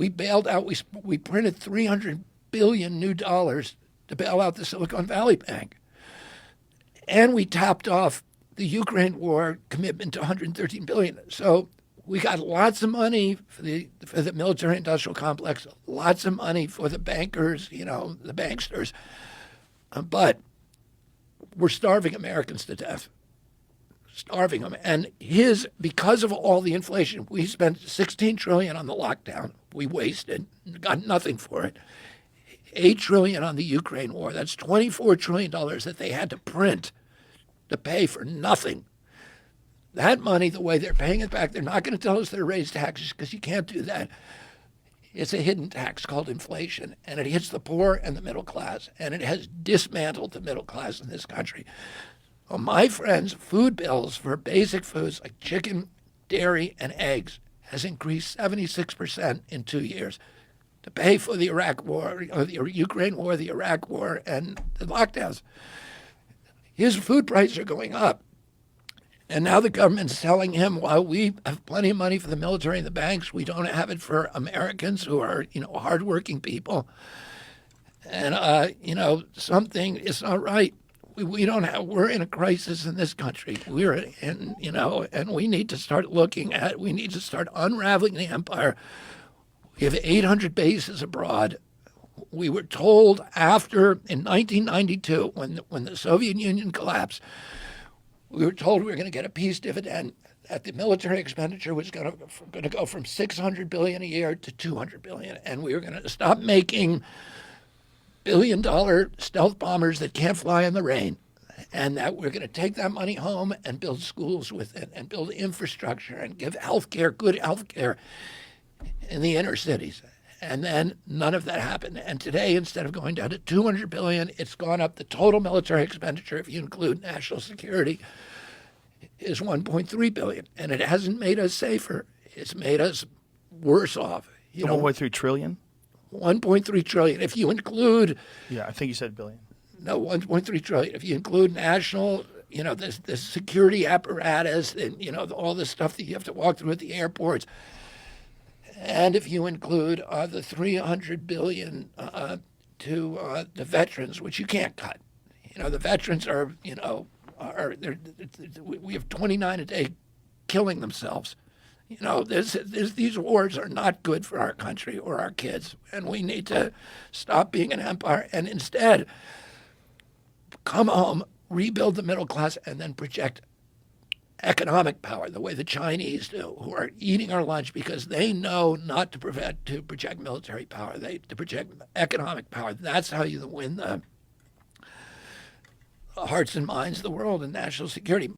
We bailed out. We printed 300 billion new dollars to bail out the Silicon Valley Bank, and we topped off the Ukraine war commitment to 113 billion. So we got lots of money for the military-industrial complex, lots of money for the bankers, the banksters, but we're starving Americans to death. Starving them. And because of all the inflation, we spent 16 trillion on the lockdown. We wasted, got nothing for it. 8 trillion on the Ukraine war. That's $24 trillion that they had to print to pay for nothing. That money, the way they're paying it back, they're not going to tell us they're raised taxes because you can't do that. It's a hidden tax called inflation, and it hits the poor and the middle class, and it has dismantled the middle class in this country. Well, my friends' food bills for basic foods like chicken, dairy, and eggs has increased 76% in 2 years to pay for the Iraq war, the Ukraine war, the Iraq war, and the lockdowns. His food prices are going up. And now the government's telling him, while we have plenty of money for the military and the banks, we don't have it for Americans who are, hardworking people. And, something is not right. We're in a crisis in this country. And we need to start unraveling the empire. We have 800 bases abroad. We were told in 1992, when the Soviet Union collapsed, we were told we were going to get a peace dividend, that the military expenditure was going to go from $600 billion a year to $200 billion, and we were going to stop making billion-dollar stealth bombers that can't fly in the rain, and that we're going to take that money home and build schools with it and build infrastructure and give good health care in the inner cities. And then none of that happened. And today, instead of going down to $200 billion, it's gone up. The total military expenditure, if you include national security, is $1.3 billion. And it hasn't made us safer. It's made us worse off. 1.3 trillion? 1.3 trillion. If you include... Yeah, I think you said billion. No, 1.3 trillion. If you include national, the security apparatus and, all the stuff that you have to walk through at the airports. And if you include the $300 billion to the veterans, which you can't cut. The veterans we have 29 a day killing themselves. These wars are not good for our country or our kids, and we need to stop being an empire and instead come home, rebuild the middle class, and then project economic power the way the Chinese do, who are eating our lunch because they know not to project military power, to project economic power. That's how you win the hearts and minds of the world in national security.